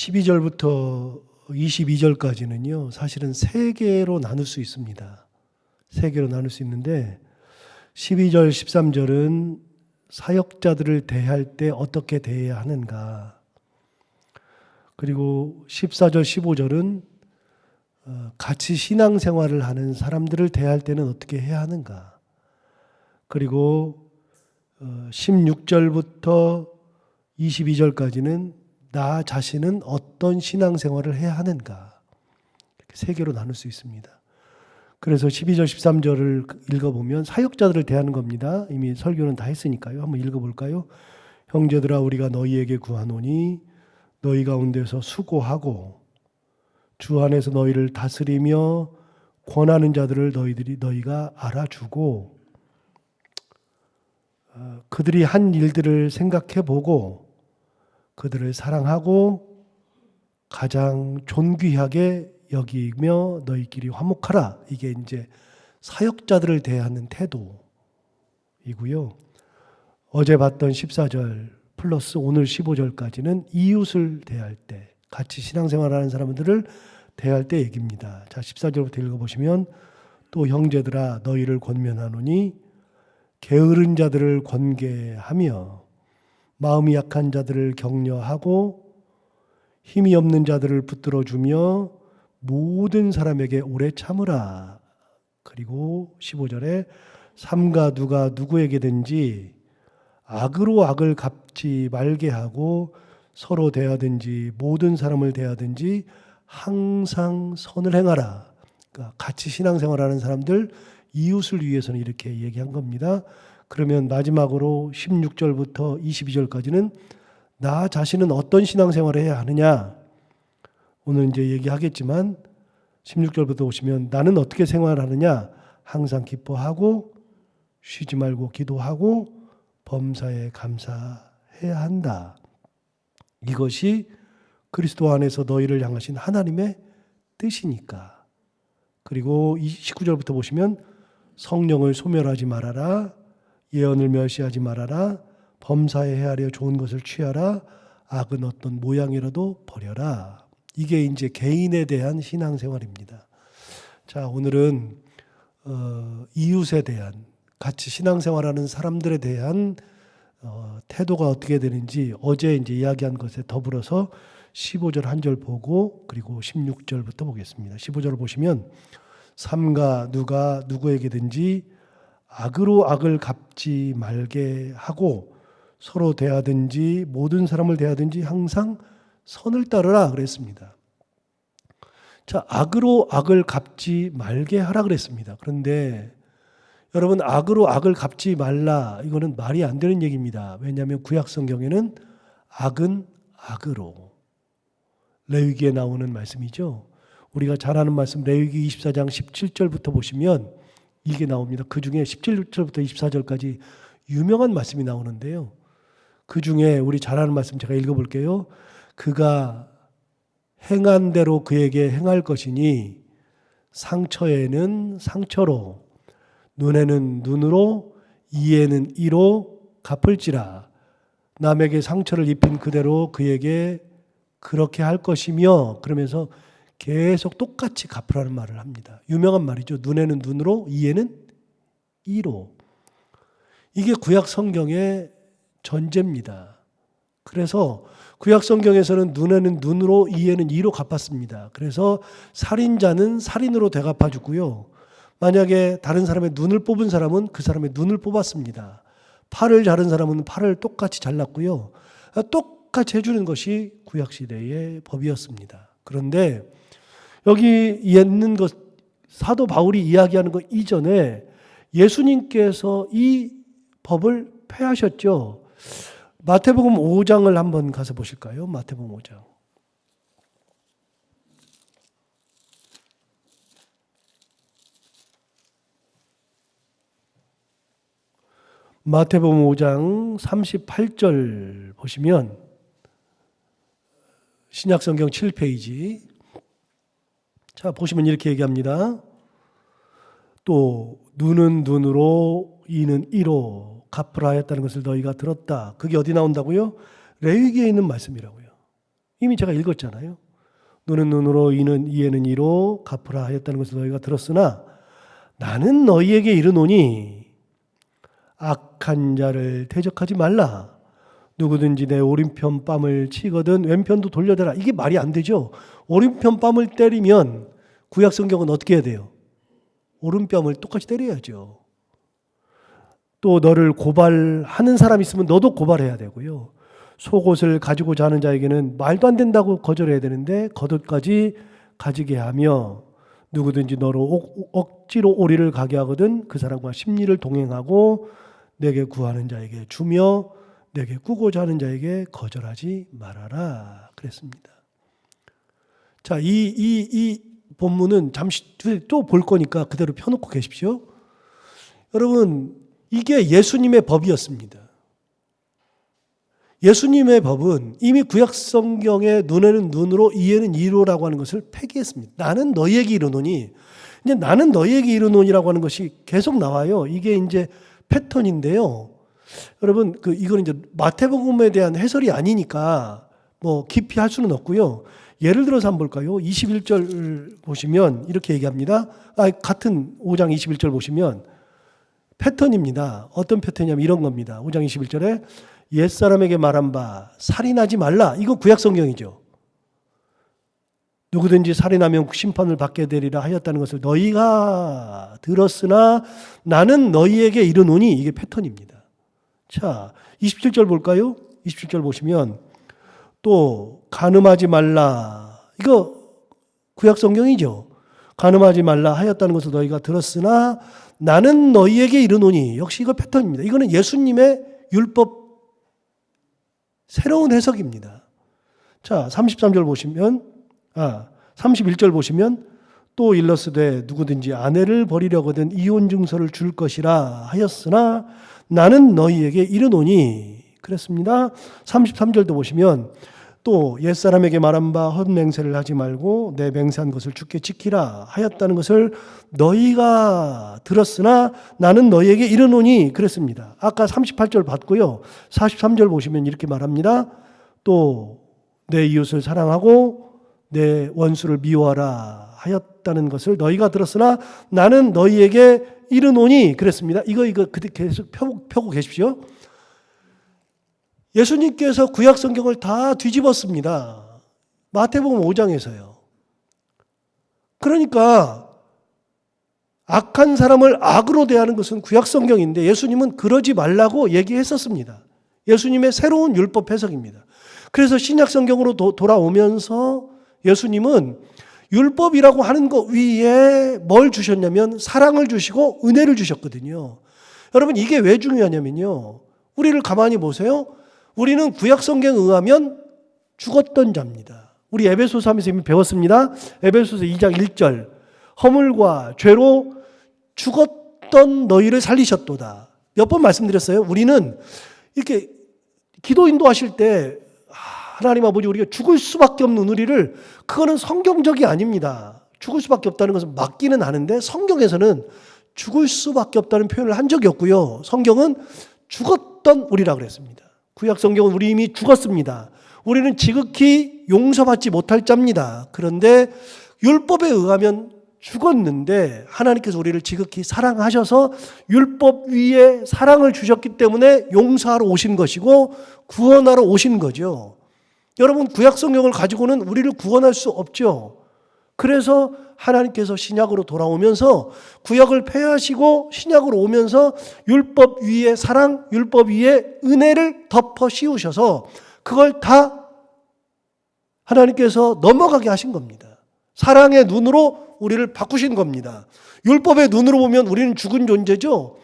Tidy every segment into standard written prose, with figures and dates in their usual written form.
12절부터 22절까지는요, 사실은 세 개로 나눌 수 있습니다. 세 개로 나눌 수 있는데, 12절, 13절은 사역자들을 대할 때 어떻게 대해야 하는가. 그리고 14절, 15절은 같이 신앙생활을 하는 사람들을 대할 때는 어떻게 해야 하는가. 그리고 16절부터 22절까지는 나 자신은 어떤 신앙생활을 해야 하는가. 이렇게 세 개로 나눌 수 있습니다. 그래서 12절, 13절을 읽어보면 사역자들을 대하는 겁니다. 이미 설교는 다 했으니까요. 한번 읽어볼까요? 형제들아, 우리가 너희에게 구하노니 너희 가운데서 수고하고 주 안에서 너희를 다스리며 권하는 자들을 너희가 알아주고 그들이 한 일들을 생각해보고 그들을 사랑하고 가장 존귀하게 여기며 너희끼리 화목하라. 이게 이제 사역자들을 대하는 태도이고요. 어제 봤던 14절 플러스 오늘 15절까지는 이웃을 대할 때, 같이 신앙생활하는 사람들을 대할 때 얘기입니다. 자, 14절부터 읽어보시면 또 형제들아 너희를 권면하노니 게으른 자들을 권계하며 마음이 약한 자들을 격려하고 힘이 없는 자들을 붙들어주며 모든 사람에게 오래 참으라. 그리고 15절에 삼가 누가 누구에게든지 악으로 악을 갚지 말게 하고 서로 대하든지 모든 사람을 대하든지 항상 선을 행하라. 그러니까 같이 신앙생활하는 사람들 이웃을 위해서는 이렇게 얘기한 겁니다. 그러면 마지막으로 16절부터 22절까지는 나 자신은 어떤 신앙생활을 해야 하느냐. 오늘 이제 얘기하겠지만 16절부터 오시면 나는 어떻게 생활하느냐. 항상 기뻐하고 쉬지 말고 기도하고 범사에 감사해야 한다. 이것이 그리스도 안에서 너희를 향하신 하나님의 뜻이니까. 그리고 19절부터 보시면 성령을 소멸하지 말아라. 예언을 멸시하지 말아라. 범사에 헤아려 좋은 것을 취하라. 악은 어떤 모양이라도 버려라. 이게 이제 개인에 대한 신앙생활입니다. 자, 오늘은 이웃에 대한, 같이 신앙생활하는 사람들에 대한 태도가 어떻게 되는지 어제 이제 이야기한 것에 더불어서 15절 한 절 보고 그리고 16절부터 보겠습니다. 15절을 보시면 삼가 누가 누구에게든지 악으로 악을 갚지 말게 하고 서로 대하든지 모든 사람을 대하든지 항상 선을 따르라 그랬습니다. 자, 악으로 악을 갚지 말게 하라 그랬습니다. 그런데 여러분, 악으로 악을 갚지 말라, 이거는 말이 안 되는 얘기입니다. 왜냐하면 구약 성경에는 악은 악으로, 레위기에 나오는 말씀이죠. 우리가 잘 아는 말씀 레위기 24장 17절부터 보시면 이게 나옵니다. 그 중에 17절부터 24절까지 유명한 말씀이 나오는데요. 그 중에 우리 잘 아는 말씀 제가 읽어볼게요. 그가 행한 대로 그에게 행할 것이니 상처에는 상처로 눈에는 눈으로 이에는 이로 갚을지라. 남에게 상처를 입힌 그대로 그에게 그렇게 할 것이며, 그러면서 계속 똑같이 갚으라는 말을 합니다. 유명한 말이죠. 눈에는 눈으로 이에는 이로. 이게 구약 성경의 전제입니다. 그래서 구약 성경에서는 눈에는 눈으로 이에는 이로 갚았습니다. 그래서 살인자는 살인으로 되갚아주고요. 만약에 다른 사람의 눈을 뽑은 사람은 그 사람의 눈을 뽑았습니다. 팔을 자른 사람은 팔을 똑같이 잘랐고요. 똑같이 해주는 것이 구약시대의 법이었습니다. 그런데 여기 있는 것, 사도 바울이 이야기하는 것 이전에 예수님께서 이 법을 폐하셨죠. 마태복음 5장을 한번 가서 보실까요? 마태복음 5장. 마태복음 5장 38절 보시면 신약성경 7페이지. 자, 보시면 이렇게 얘기합니다. 또 눈은 눈으로 이는 이로 갚으라 했다는 것을 너희가 들었다. 그게 어디 나온다고요? 레위기에 있는 말씀이라고요. 이미 제가 읽었잖아요. 눈은 눈으로 이는 이에는 이로 갚으라 하였다는 것을 너희가 들었으나 나는 너희에게 이르노니 악한 자를 대적하지 말라. 누구든지 내 오른편 뺨을 치거든 왼편도 돌려대라. 이게 말이 안 되죠. 오른편 뺨을 때리면 구약 성경은 어떻게 해야 돼요? 오른뺨을 똑같이 때려야죠. 또 너를 고발하는 사람 있으면 너도 고발해야 되고요. 속옷을 가지고 자는 자에게는 말도 안 된다고 거절해야 되는데 겉옷까지 가지게 하며 누구든지 너로 억지로 오리를 가게 하거든 그 사람과 심리를 동행하고 내게 구하는 자에게 주며 내게 꾸고자 하는 자에게 거절하지 말아라 그랬습니다. 자, 이 본문은 잠시 또 볼 거니까 그대로 펴놓고 계십시오. 여러분, 이게 예수님의 법이었습니다. 예수님의 법은 이미 구약 성경의 눈에는 눈으로 이에는 이로라고 하는 것을 폐기했습니다. 나는 너희에게 이르노니, 이제 나는 너희에게 이르노니라고 하는 것이 계속 나와요. 이게 이제 패턴인데요. 여러분, 이거는 이제 마태복음에 대한 해설이 아니니까 뭐 깊이 할 수는 없고요. 예를 들어서 한번 볼까요? 21절 보시면 이렇게 얘기합니다. 같은 5장 21절 보시면 패턴입니다. 어떤 패턴이냐면 이런 겁니다. 5장 21절에 옛사람에게 말한 바 살인하지 말라. 이거 구약 성경이죠. 누구든지 살인하면 심판을 받게 되리라 하였다는 것을 너희가 들었으나 나는 너희에게 이르노니. 이게 패턴입니다. 자, 27절 볼까요? 27절 보시면 또 간음하지 말라. 이거 구약 성경이죠. 간음하지 말라 하였다는 것을 너희가 들었으나 나는 너희에게 이르노니. 역시 이거 패턴입니다. 이거는 예수님의 율법 새로운 해석입니다. 자, 33절 보시면 31절 보시면 또 일러스되 누구든지 아내를 버리려거든 이혼 증서를 줄 것이라 하였으나 나는 너희에게 이르노니 그랬습니다. 33절도 보시면 또 옛사람에게 말한 바 헛맹세를 하지 말고 내 맹세한 것을 주께 지키라 하였다는 것을 너희가 들었으나 나는 너희에게 이르노니 그랬습니다. 아까 38절 봤고요. 43절 보시면 이렇게 말합니다. 또 내 이웃을 사랑하고 내 원수를 미워하라 하였다는 것을 너희가 들었으나 나는 너희에게 이르노니 그랬습니다. 이거 계속 펴고 계십시오. 예수님께서 구약 성경을 다 뒤집었습니다. 마태복음 5장에서요. 그러니까 악한 사람을 악으로 대하는 것은 구약 성경인데 예수님은 그러지 말라고 얘기했었습니다. 예수님의 새로운 율법 해석입니다. 그래서 신약 성경으로 돌아오면서 예수님은 율법이라고 하는 것 위에 뭘 주셨냐면 사랑을 주시고 은혜를 주셨거든요. 여러분, 이게 왜 중요하냐면요. 우리를 가만히 보세요. 우리는 구약 성경에 의하면 죽었던 자입니다. 우리 에베소서 하면서 이미 배웠습니다. 에베소서 2장 1절 허물과 죄로 죽었던 너희를 살리셨도다. 몇 번 말씀드렸어요. 우리는 이렇게 기도 인도하실 때 하나님 아버지 우리가 죽을 수밖에 없는 우리를, 그거는 성경적이 아닙니다. 죽을 수밖에 없다는 것은 맞기는 하는데 성경에서는 죽을 수밖에 없다는 표현을 한 적이 없고요. 성경은 죽었던 우리라 그랬습니다. 구약 성경은 우리 이미 죽었습니다. 우리는 지극히 용서받지 못할 자입니다. 그런데 율법에 의하면 죽었는데 하나님께서 우리를 지극히 사랑하셔서 율법 위에 사랑을 주셨기 때문에 용서하러 오신 것이고 구원하러 오신 거죠. 여러분, 구약 성경을 가지고는 우리를 구원할 수 없죠. 그래서 하나님께서 신약으로 돌아오면서 구약을 폐하시고 신약으로 오면서 율법 위에 사랑, 율법 위에 은혜를 덮어 씌우셔서 그걸 다 하나님께서 넘어가게 하신 겁니다. 사랑의 눈으로 우리를 바꾸신 겁니다. 율법의 눈으로 보면 우리는 죽은 존재죠.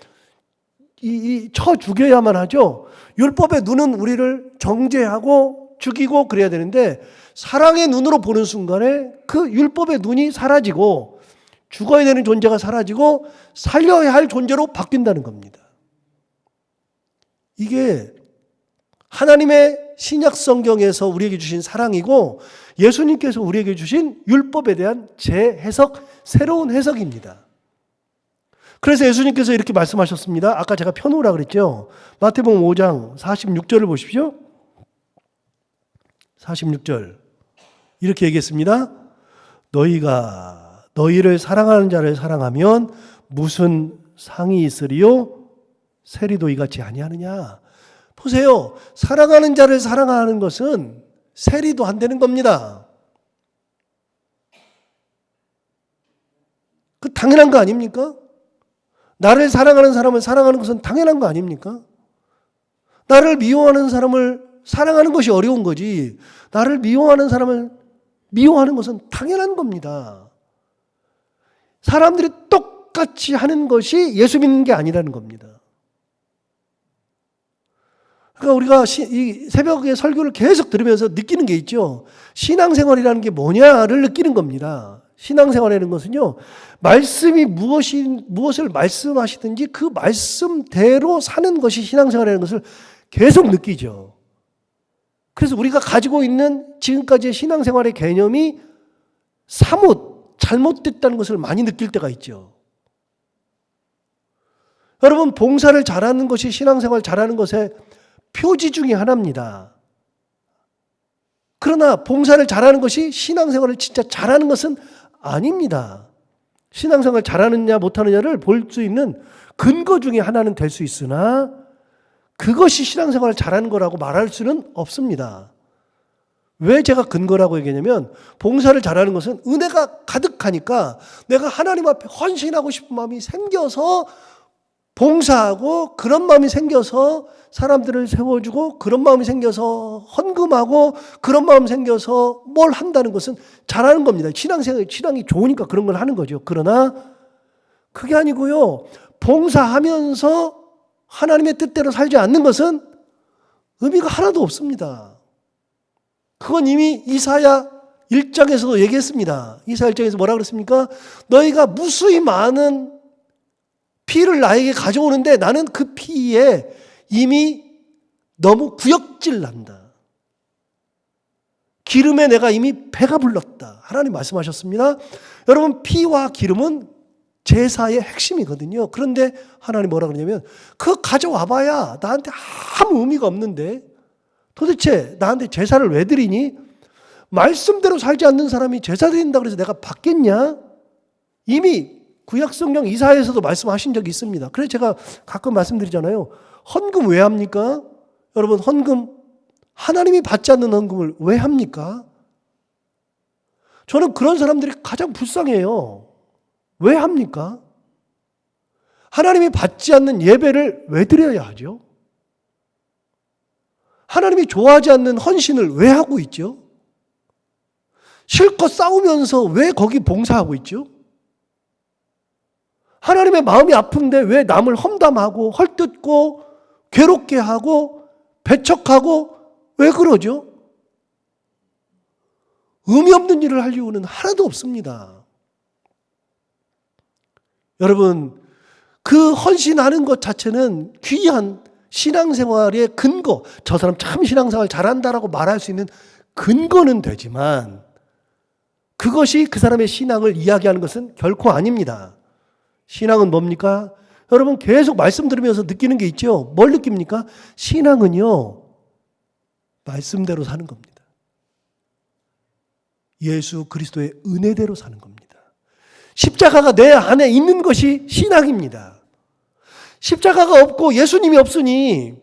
쳐 죽여야만 하죠. 율법의 눈은 우리를 정죄하고 죽이고 그래야 되는데 사랑의 눈으로 보는 순간에 그 율법의 눈이 사라지고 죽어야 되는 존재가 사라지고 살려야 할 존재로 바뀐다는 겁니다. 이게 하나님의 신약 성경에서 우리에게 주신 사랑이고 예수님께서 우리에게 주신 율법에 대한 재해석, 새로운 해석입니다. 그래서 예수님께서 이렇게 말씀하셨습니다. 아까 제가 펴놓으라 그랬죠. 마태복음 5장 46절을 보십시오. 46절 이렇게 얘기했습니다. 너희가 너희를 사랑하는 자를 사랑하면 무슨 상이 있으리요? 세리도 이같이 아니하느냐. 보세요. 사랑하는 자를 사랑하는 것은 세리도 한다는 겁니다. 그 당연한 거 아닙니까? 나를 사랑하는 사람을 사랑하는 것은 당연한 거 아닙니까? 나를 미워하는 사람을 사랑하는 것이 어려운 거지, 나를 미워하는 사람을 미워하는 것은 당연한 겁니다. 사람들이 똑같이 하는 것이 예수 믿는 게 아니라는 겁니다. 그러니까 우리가 이 새벽에 설교를 계속 들으면서 느끼는 게 있죠. 신앙생활이라는 게 뭐냐를 느끼는 겁니다. 신앙생활이라는 것은요, 말씀이 무엇을 말씀하시든지 그 말씀대로 사는 것이 신앙생활이라는 것을 계속 느끼죠. 그래서 우리가 가지고 있는 지금까지의 신앙생활의 개념이 사뭇 잘못됐다는 것을 많이 느낄 때가 있죠. 여러분, 봉사를 잘하는 것이 신앙생활 잘하는 것의 표지 중에 하나입니다. 그러나 봉사를 잘하는 것이 신앙생활을 진짜 잘하는 것은 아닙니다. 신앙생활 잘하느냐 못하느냐를 볼 수 있는 근거 중에 하나는 될 수 있으나 그것이 신앙생활을 잘하는 거라고 말할 수는 없습니다. 왜 제가 근거라고 얘기하냐면, 봉사를 잘하는 것은 은혜가 가득하니까 내가 하나님 앞에 헌신하고 싶은 마음이 생겨서 봉사하고, 그런 마음이 생겨서 사람들을 세워주고, 그런 마음이 생겨서 헌금하고, 그런 마음이 생겨서 뭘 한다는 것은 잘하는 겁니다. 신앙이 좋으니까 그런 걸 하는 거죠. 그러나 그게 아니고요, 봉사하면서 하나님의 뜻대로 살지 않는 것은 의미가 하나도 없습니다. 그건 이미 이사야 1장에서도 얘기했습니다. 이사야 1장에서 뭐라 그랬습니까? 너희가 무수히 많은 피를 나에게 가져오는데 나는 그 피에 이미 너무 구역질 난다. 기름에 내가 이미 배가 불렀다. 하나님 말씀하셨습니다. 여러분, 피와 기름은 제사의 핵심이거든요. 그런데 하나님 뭐라 그러냐면, 그거 가져와봐야 나한테 아무 의미가 없는데 도대체 나한테 제사를 왜 드리니? 말씀대로 살지 않는 사람이 제사 드린다고 해서 내가 받겠냐? 이미 구약성경 이사야에서도 말씀하신 적이 있습니다. 그래서 제가 가끔 말씀드리잖아요. 헌금 왜 합니까? 여러분, 헌금, 하나님이 받지 않는 헌금을 왜 합니까? 저는 그런 사람들이 가장 불쌍해요. 왜 합니까? 하나님이 받지 않는 예배를 왜 드려야 하죠? 하나님이 좋아하지 않는 헌신을 왜 하고 있죠? 실컷 싸우면서 왜 거기 봉사하고 있죠? 하나님의 마음이 아픈데 왜 남을 험담하고 헐뜯고 괴롭게 하고 배척하고 왜 그러죠? 의미 없는 일을 할 이유는 하나도 없습니다. 여러분, 그 헌신하는 것 자체는 귀한 신앙생활의 근거, 저 사람 참 신앙생활 잘한다라고 말할 수 있는 근거는 되지만 그것이 그 사람의 신앙을 이야기하는 것은 결코 아닙니다. 신앙은 뭡니까? 여러분, 계속 말씀 들으면서 느끼는 게 있죠. 뭘 느낍니까? 신앙은요, 말씀대로 사는 겁니다. 예수 그리스도의 은혜대로 사는 겁니다. 십자가가 내 안에 있는 것이 신앙입니다. 십자가가 없고 예수님이 없으니,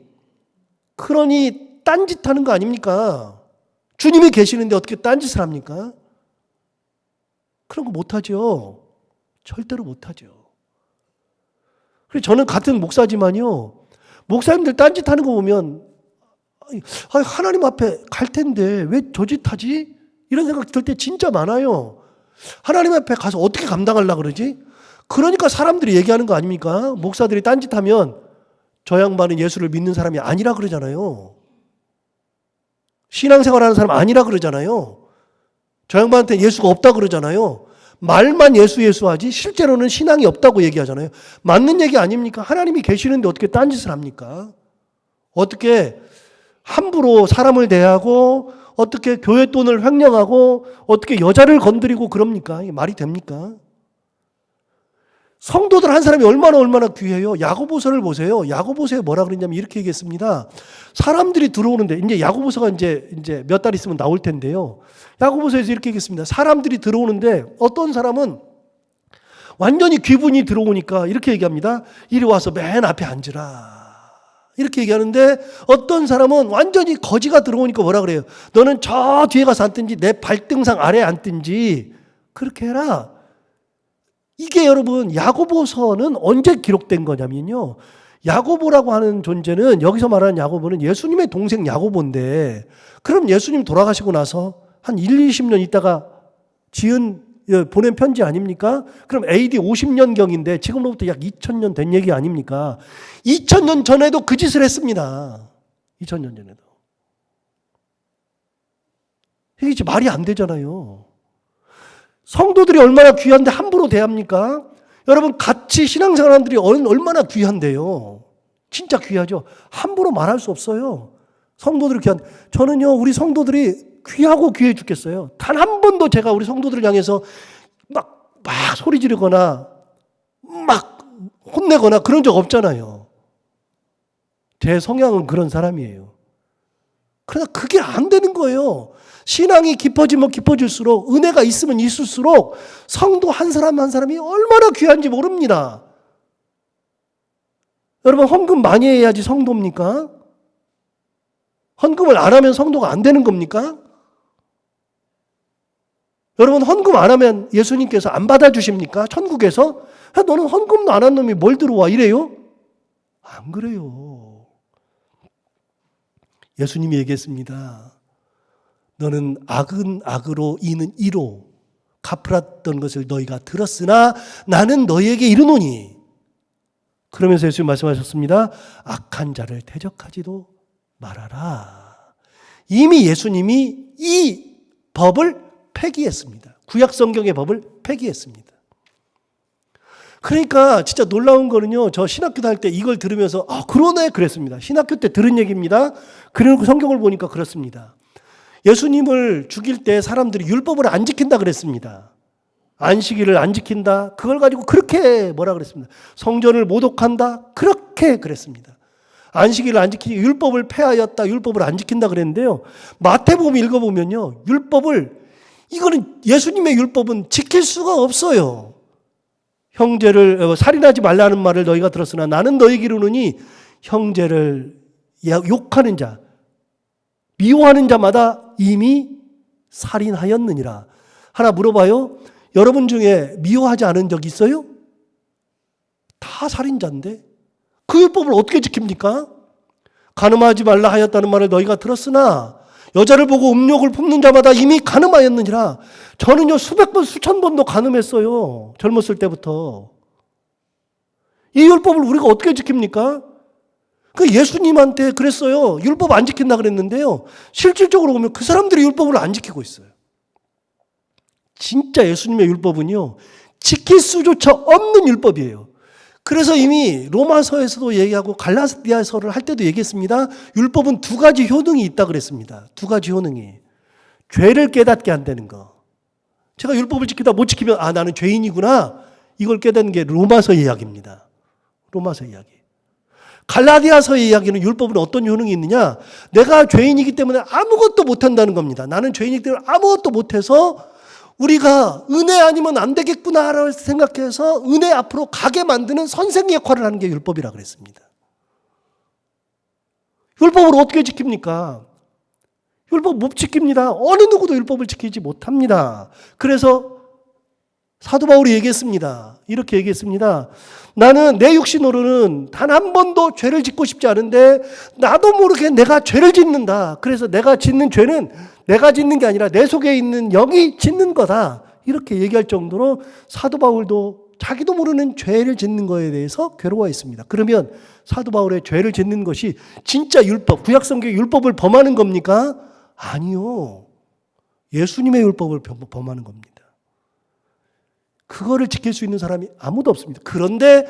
그러니 딴짓하는 거 아닙니까? 주님이 계시는데 어떻게 딴짓을 합니까? 그런 거 못하죠. 절대로 못하죠. 그래서 저는 같은 목사지만요, 목사님들 딴짓하는 거 보면 하나님 앞에 갈 텐데 왜 저 짓 하지? 이런 생각 들 때 진짜 많아요. 하나님 앞에 가서 어떻게 감당하려고 그러지? 그러니까 사람들이 얘기하는 거 아닙니까? 목사들이 딴짓하면 저 양반은 예수를 믿는 사람이 아니라 그러잖아요. 신앙생활하는 사람 아니라 그러잖아요. 저 양반한테 예수가 없다 그러잖아요. 말만 예수 하지 실제로는 신앙이 없다고 얘기하잖아요. 맞는 얘기 아닙니까? 하나님이 계시는데 어떻게 딴짓을 합니까? 어떻게 함부로 사람을 대하고, 어떻게 교회 돈을 횡령하고, 어떻게 여자를 건드리고 그럽니까? 이게 말이 됩니까? 성도들 한 사람이 얼마나 귀해요. 야고보서를 보세요. 야고보서에 뭐라 그랬냐면 이렇게 얘기했습니다. 사람들이 들어오는데, 이제 야고보서가 이제 몇 달 있으면 나올 텐데요. 야고보서에서 이렇게 얘기했습니다. 사람들이 들어오는데 어떤 사람은 완전히 귀분이 들어오니까 이렇게 얘기합니다. 이리 와서 맨 앞에 앉으라. 이렇게 얘기하는데 어떤 사람은 완전히 거지가 들어오니까 뭐라 그래요? 너는 저 뒤에 가서 앉든지 내 발등상 아래에 앉든지 그렇게 해라. 이게 여러분 야고보서는 언제 기록된 거냐면요. 야고보라고 하는 존재는, 여기서 말하는 야고보는 예수님의 동생 야고보인데, 그럼 예수님 돌아가시고 나서 한 20년 있다가 보낸 편지 아닙니까? 그럼 AD 50년경인데 지금으로부터 약 2000년 된 얘기 아닙니까? 2000년 전에도 그 짓을 했습니다. 2000년 전에도. 이게 말이 안 되잖아요. 성도들이 얼마나 귀한데 함부로 대합니까? 여러분, 같이 신앙생활하는 분들이 얼마나 귀한데요. 진짜 귀하죠. 함부로 말할 수 없어요. 성도들이 귀한. 저는요, 우리 성도들이 귀하고 귀해 죽겠어요. 단 한 번도 제가 우리 성도들을 향해서 막 소리 지르거나 막 혼내거나 그런 적 없잖아요. 제 성향은 그런 사람이에요. 그러나 그게 안 되는 거예요. 신앙이 깊어지면 깊어질수록, 은혜가 있으면 있을수록 성도 한 사람 한 사람이 얼마나 귀한지 모릅니다. 여러분, 헌금 많이 해야지 성도입니까? 헌금을 안 하면 성도가 안 되는 겁니까? 여러분, 헌금 안 하면 예수님께서 안 받아주십니까? 천국에서? 너는 헌금도 안 한 놈이 뭘 들어와 이래요? 안 그래요. 예수님이 얘기했습니다. 너는 악은 악으로 이는 이로 갚으랐던 것을 너희가 들었으나 나는 너희에게 이르노니. 그러면서 예수님 말씀하셨습니다. 악한 자를 대적하지도 말아라. 이미 예수님이 이 법을 폐기했습니다. 구약 성경의 법을 폐기했습니다. 그러니까 진짜 놀라운 거는요, 저 신학교 다닐 때 이걸 들으면서 그러네 그랬습니다. 신학교 때 들은 얘기입니다. 그리고 성경을 보니까 그렇습니다. 예수님을 죽일 때 사람들이 율법을 안 지킨다 그랬습니다. 안식일을 안 지킨다. 그걸 가지고 그렇게 뭐라 그랬습니다. 성전을 모독한다. 그렇게 그랬습니다. 안식일을 안 지키니 율법을 폐하였다. 율법을 안 지킨다 그랬는데요. 마태복음 읽어보면요, 이거는 예수님의 율법은 지킬 수가 없어요. 형제를 살인하지 말라는 말을 너희가 들었으나 나는 너희에게 이르노니 형제를 욕하는 자, 미워하는 자마다 이미 살인하였느니라. 하나 물어봐요. 여러분 중에 미워하지 않은 적 있어요? 다 살인자인데 그 율법을 어떻게 지킵니까? 간음하지 말라 하였다는 말을 너희가 들었으나 여자를 보고 음욕을 품는 자마다 이미 간음하였느니라. 저는요, 수백 번 수천 번도 간음했어요. 젊었을 때부터. 이 율법을 우리가 어떻게 지킵니까? 그 예수님한테 그랬어요. 율법 안 지킨다 그랬는데요. 실질적으로 보면 그 사람들이 율법을 안 지키고 있어요. 진짜 예수님의 율법은요, 지킬 수조차 없는 율법이에요. 그래서 이미 로마서에서도 얘기하고 갈라디아서를 할 때도 얘기했습니다. 율법은 두 가지 효능이 있다 그랬습니다. 두 가지 효능이. 죄를 깨닫게 한다는 거. 제가 율법을 지키다 못 지키면 나는 죄인이구나. 이걸 깨닫는 게 로마서 이야기입니다. 로마서 이야기. 갈라디아서의 이야기는 율법은 어떤 효능이 있느냐? 내가 죄인이기 때문에 아무것도 못한다는 겁니다. 나는 죄인이기 때문에 아무것도 못해서 우리가 은혜 아니면 안 되겠구나라고 생각해서 은혜 앞으로 가게 만드는 선생 역할을 하는 게 율법이라 그랬습니다. 율법을 어떻게 지킵니까? 율법 못 지킵니다. 어느 누구도 율법을 지키지 못합니다. 그래서 사도 바울이 얘기했습니다. 이렇게 얘기했습니다. 나는 내 육신으로는 단 한 번도 죄를 짓고 싶지 않은데 나도 모르게 내가 죄를 짓는다. 그래서 내가 짓는 죄는 내가 짓는 게 아니라 내 속에 있는 영이 짓는 거다. 이렇게 얘기할 정도로 사도 바울도 자기도 모르는 죄를 짓는 거에 대해서 괴로워했습니다. 그러면 사도 바울의 죄를 짓는 것이 진짜 율법, 구약 성경의 율법을 범하는 겁니까? 아니요. 예수님의 율법을 범하는 겁니다. 그거를 지킬 수 있는 사람이 아무도 없습니다. 그런데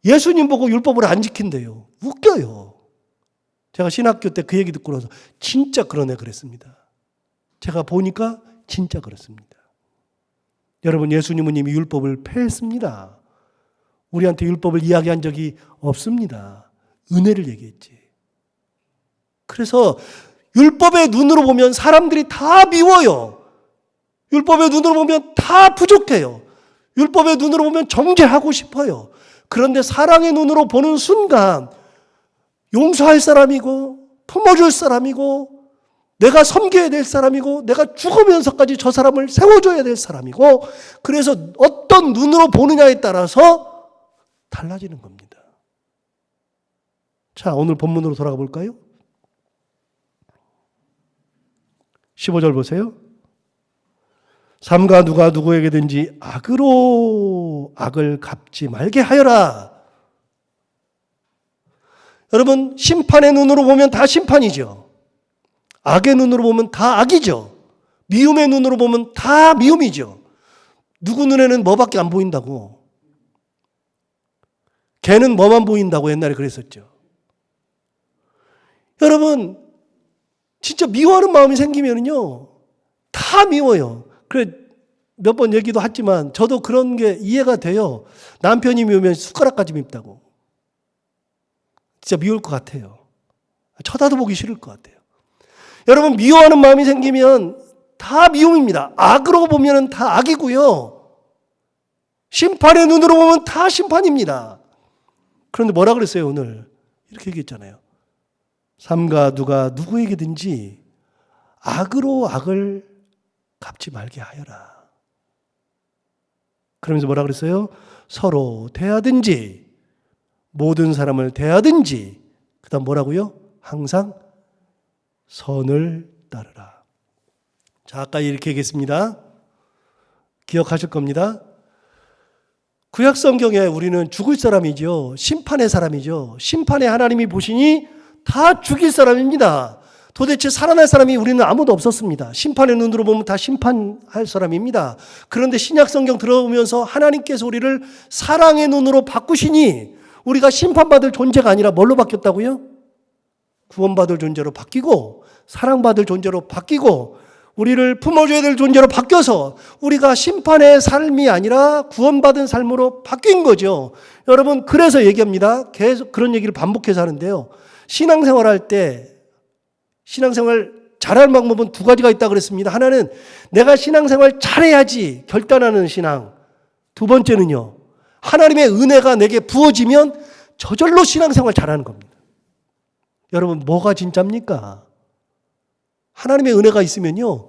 예수님 보고 율법을 안 지킨대요. 웃겨요. 제가 신학교 때 그 얘기 듣고 나서 진짜 그러네 그랬습니다. 제가 보니까 진짜 그렇습니다. 여러분, 예수님은 이미 율법을 폐했습니다. 우리한테 율법을 이야기한 적이 없습니다. 은혜를 얘기했지. 그래서 율법의 눈으로 보면 사람들이 다 미워요. 율법의 눈으로 보면 다 부족해요. 율법의 눈으로 보면 정죄하고 싶어요. 그런데 사랑의 눈으로 보는 순간 용서할 사람이고 품어줄 사람이고 내가 섬겨야 될 사람이고 내가 죽으면서까지 저 사람을 세워줘야 될 사람이고 그래서 어떤 눈으로 보느냐에 따라서 달라지는 겁니다. 자, 오늘 본문으로 돌아가 볼까요? 15절 보세요. 삼가 누가 누구에게든지 악으로 악을 갚지 말게 하여라. 여러분, 심판의 눈으로 보면 다 심판이죠. 악의 눈으로 보면 다 악이죠. 미움의 눈으로 보면 다 미움이죠. 누구 눈에는 뭐밖에 안 보인다고. 걔는 뭐만 보인다고 옛날에 그랬었죠. 여러분, 진짜 미워하는 마음이 생기면요, 다 미워요. 그래, 몇 번 얘기도 했지만, 저도 그런 게 이해가 돼요. 남편이 미우면 숟가락까지 밉다고. 진짜 미울 것 같아요. 쳐다도 보기 싫을 것 같아요. 여러분, 미워하는 마음이 생기면 다 미움입니다. 악으로 보면 다 악이고요. 심판의 눈으로 보면 다 심판입니다. 그런데 뭐라 그랬어요, 오늘? 이렇게 얘기했잖아요. 삼가 누가 누구에게든지 악으로 악을 갚지 말게 하여라. 그러면서 뭐라 그랬어요? 서로 대하든지 모든 사람을 대하든지 그 다음 뭐라고요? 항상 선을 따르라. 자, 아까 이렇게 얘기했습니다. 기억하실 겁니다. 구약 성경에 우리는 죽을 사람이죠. 심판의 사람이죠. 심판의 하나님이 보시니 다 죽일 사람입니다. 도대체 살아날 사람이 우리는 아무도 없었습니다. 심판의 눈으로 보면 다 심판할 사람입니다. 그런데 신약 성경 들어오면서 하나님께서 우리를 사랑의 눈으로 바꾸시니 우리가 심판받을 존재가 아니라 뭘로 바뀌었다고요? 구원받을 존재로 바뀌고 사랑받을 존재로 바뀌고 우리를 품어줘야 될 존재로 바뀌어서 우리가 심판의 삶이 아니라 구원받은 삶으로 바뀐 거죠. 여러분, 그래서 얘기합니다. 계속 그런 얘기를 반복해서 하는데요. 신앙생활할 때 신앙생활 잘하는 방법은 두 가지가 있다고 그랬습니다. 하나는 내가 신앙생활 잘해야지 결단하는 신앙. 두 번째는요, 하나님의 은혜가 내게 부어지면 저절로 신앙생활 잘하는 겁니다. 여러분, 뭐가 진짜입니까? 하나님의 은혜가 있으면요,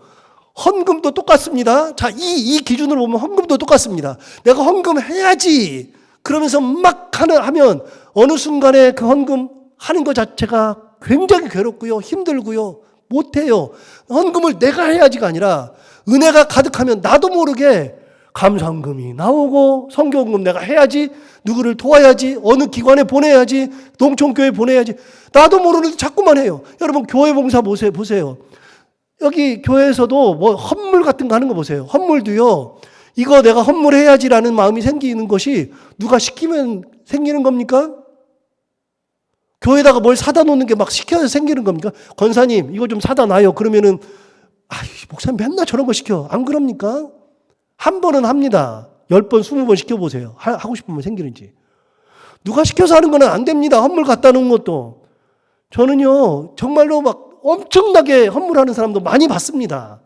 헌금도 똑같습니다. 자, 이 기준으로 보면 헌금도 똑같습니다. 내가 헌금 해야지 그러면서 막 하면 어느 순간에 그 헌금 하는 것 자체가 굉장히 괴롭고요, 힘들고요, 못해요. 헌금을 내가 해야지가 아니라 은혜가 가득하면 나도 모르게 감사헌금이 나오고 선교헌금 내가 해야지, 누구를 도와야지, 어느 기관에 보내야지, 농촌교회 보내야지, 나도 모르는데 자꾸만 해요. 여러분, 교회 봉사 보세요. 여기 교회에서도 뭐 헌물 같은 거 하는 거 보세요. 헌물도요, 이거 내가 헌물해야지라는 마음이 생기는 것이 누가 시키면 생기는 겁니까? 교회에다가 뭘 사다 놓는 게 막 시켜서 생기는 겁니까? 권사님, 이거 좀 사다 놔요. 그러면은, 목사님 맨날 저런 거 시켜. 안 그럽니까? 한 번은 합니다. 10번, 20번 시켜보세요. 하고 싶으면 생기는지. 누가 시켜서 하는 거는 안 됩니다. 헌물 갖다 놓은 것도. 저는요, 정말로 막 엄청나게 헌물하는 사람도 많이 봤습니다.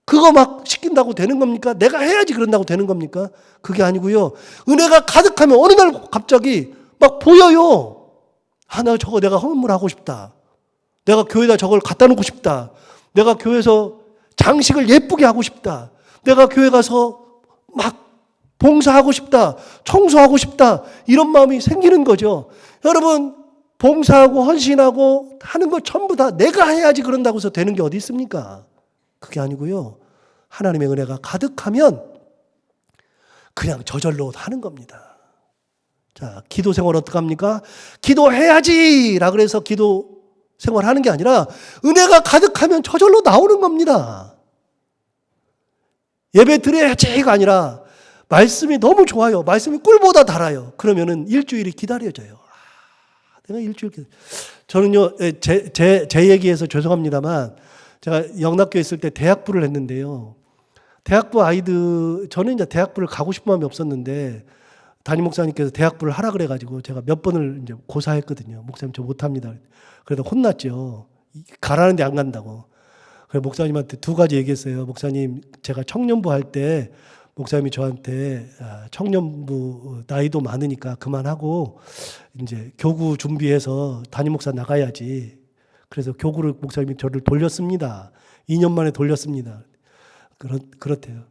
그거 막 시킨다고 되는 겁니까? 내가 해야지 그런다고 되는 겁니까? 그게 아니고요. 은혜가 가득하면 어느 날 갑자기 막 보여요. 나 저거 내가 헌물하고 싶다. 내가 교회에다 저걸 갖다 놓고 싶다. 내가 교회에서 장식을 예쁘게 하고 싶다. 내가 교회 가서 막 봉사하고 싶다. 청소하고 싶다. 이런 마음이 생기는 거죠. 여러분, 봉사하고 헌신하고 하는 거 전부 다 내가 해야지 그런다고 해서 되는 게 어디 있습니까? 그게 아니고요. 하나님의 은혜가 가득하면 그냥 저절로 하는 겁니다. 자, 기도 생활 어떡합니까? 기도해야지! 라 그래서 기도 생활 하는 게 아니라 은혜가 가득하면 저절로 나오는 겁니다. 예배 드려야지가 아니라 말씀이 너무 좋아요. 말씀이 꿀보다 달아요. 그러면은 일주일이 기다려져요. 내가 일주일 저는요, 제 얘기해서 죄송합니다만 제가 영락교에 있을 때 대학부를 했는데요. 대학부 아이들, 저는 이제 대학부를 가고 싶은 마음이 없었는데 담임 목사님께서 대학부를 하라 그래가지고 제가 몇 번을 이제 고사했거든요. 목사님 저 못합니다. 그래도 혼났죠. 가라는데 안 간다고. 그래서 목사님한테 두 가지 얘기했어요. 목사님, 제가 청년부 할 때 목사님이 저한테 청년부 나이도 많으니까 그만하고 이제 교구 준비해서 담임 목사 나가야지. 그래서 교구를 목사님이 저를 돌렸습니다. 2년 만에 돌렸습니다. 그렇대요.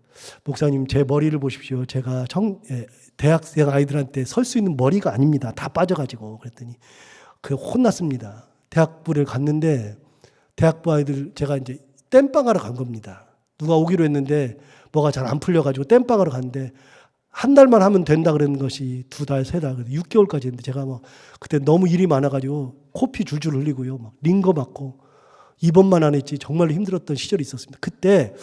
목사님, 제 머리를 보십시오. 제가 대학생 아이들한테 설 수 있는 머리가 아닙니다. 다 빠져가지고. 그랬더니 혼났습니다. 대학부를 갔는데 대학부 아이들 제가 이제 땜빵하러 간 겁니다. 누가 오기로 했는데 뭐가 잘 안 풀려가지고 땜빵하러 갔는데 한 달만 하면 된다 그러는 것이 2달, 3달, 6개월까지 했는데 제가 그때 너무 일이 많아가지고 코피 줄줄 흘리고요. 링거 맞고 입원만 안 했지 정말로 힘들었던 시절이 있었습니다. 그때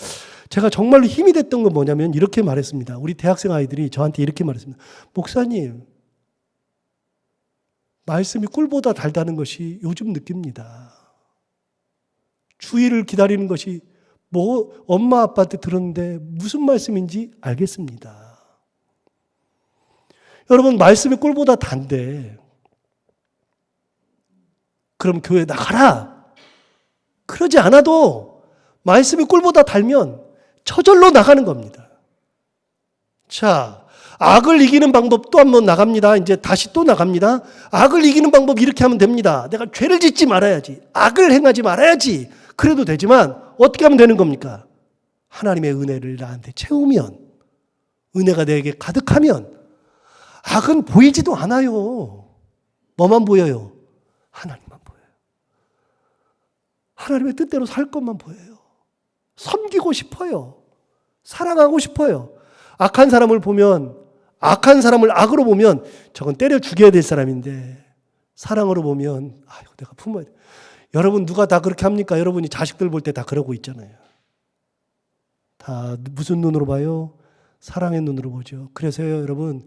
제가 정말로 힘이 됐던 건 뭐냐면 이렇게 말했습니다. 우리 대학생 아이들이 저한테 이렇게 말했습니다. 목사님, 말씀이 꿀보다 달다는 것이 요즘 느낍니다. 주의를 기다리는 것이 엄마 아빠한테 들었는데 무슨 말씀인지 알겠습니다. 여러분, 말씀이 꿀보다 단데 그럼 교회 나가라. 그러지 않아도 말씀이 꿀보다 달면 저절로 나가는 겁니다. 자, 악을 이기는 방법 또 한 번 나갑니다. 이제 다시 또 나갑니다. 악을 이기는 방법 이렇게 하면 됩니다. 내가 죄를 짓지 말아야지. 악을 행하지 말아야지. 그래도 되지만 어떻게 하면 되는 겁니까? 하나님의 은혜를 나한테 채우면, 은혜가 내게 가득하면 악은 보이지도 않아요. 뭐만 보여요? 하나님만 보여요. 하나님의 뜻대로 살 것만 보여요. 섬기고 싶어요. 사랑하고 싶어요. 악한 사람을 보면, 악한 사람을 악으로 보면 저건 때려 죽여야 될 사람인데 사랑으로 보면 내가 품어야 돼. 여러분, 누가 다 그렇게 합니까? 여러분이 자식들 볼 때 다 그러고 있잖아요. 다 무슨 눈으로 봐요? 사랑의 눈으로 보죠. 그래서요, 여러분,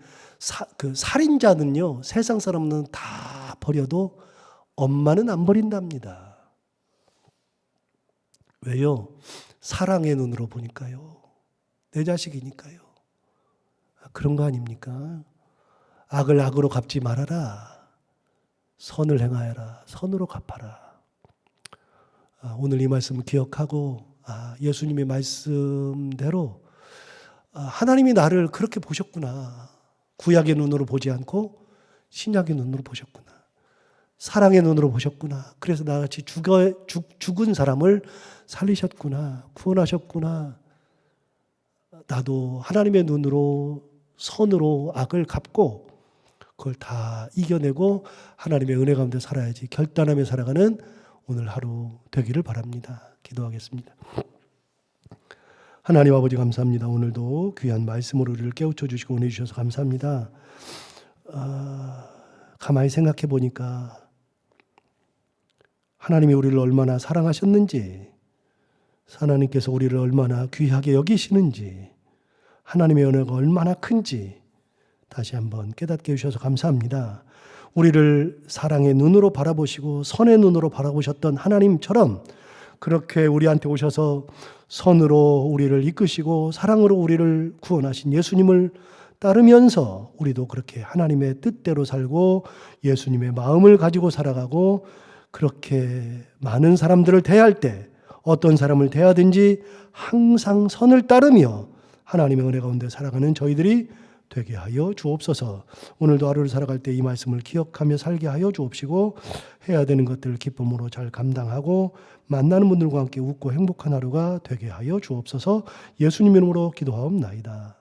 살인자는요, 세상 사람은 다 버려도 엄마는 안 버린답니다. 왜요? 사랑의 눈으로 보니까요. 내 자식이니까요. 그런 거 아닙니까? 악을 악으로 갚지 말아라. 선을 행하여라. 선으로 갚아라. 오늘 이 말씀을 기억하고 예수님의 말씀대로 하나님이 나를 그렇게 보셨구나. 구약의 눈으로 보지 않고 신약의 눈으로 보셨구나. 사랑의 눈으로 보셨구나. 그래서 나같이 죽은 사람을 살리셨구나. 구원하셨구나. 나도 하나님의 눈으로 선으로 악을 갚고 그걸 다 이겨내고 하나님의 은혜 가운데 살아야지. 결단하며 살아가는 오늘 하루 되기를 바랍니다. 기도하겠습니다. 하나님 아버지, 감사합니다. 오늘도 귀한 말씀으로 우리를 깨우쳐 주시고 은혜 주셔서 감사합니다. 가만히 생각해 보니까 하나님이 우리를 얼마나 사랑하셨는지, 하나님께서 우리를 얼마나 귀하게 여기시는지, 하나님의 은혜가 얼마나 큰지 다시 한번 깨닫게 해주셔서 감사합니다. 우리를 사랑의 눈으로 바라보시고 선의 눈으로 바라보셨던 하나님처럼 그렇게 우리한테 오셔서 선으로 우리를 이끄시고 사랑으로 우리를 구원하신 예수님을 따르면서 우리도 그렇게 하나님의 뜻대로 살고 예수님의 마음을 가지고 살아가고, 그렇게 많은 사람들을 대할 때 어떤 사람을 대하든지 항상 선을 따르며 하나님의 은혜 가운데 살아가는 저희들이 되게 하여 주옵소서. 오늘도 하루를 살아갈 때 이 말씀을 기억하며 살게 하여 주옵시고, 해야 되는 것들을 기쁨으로 잘 감당하고 만나는 분들과 함께 웃고 행복한 하루가 되게 하여 주옵소서. 예수님 이름으로 기도하옵나이다.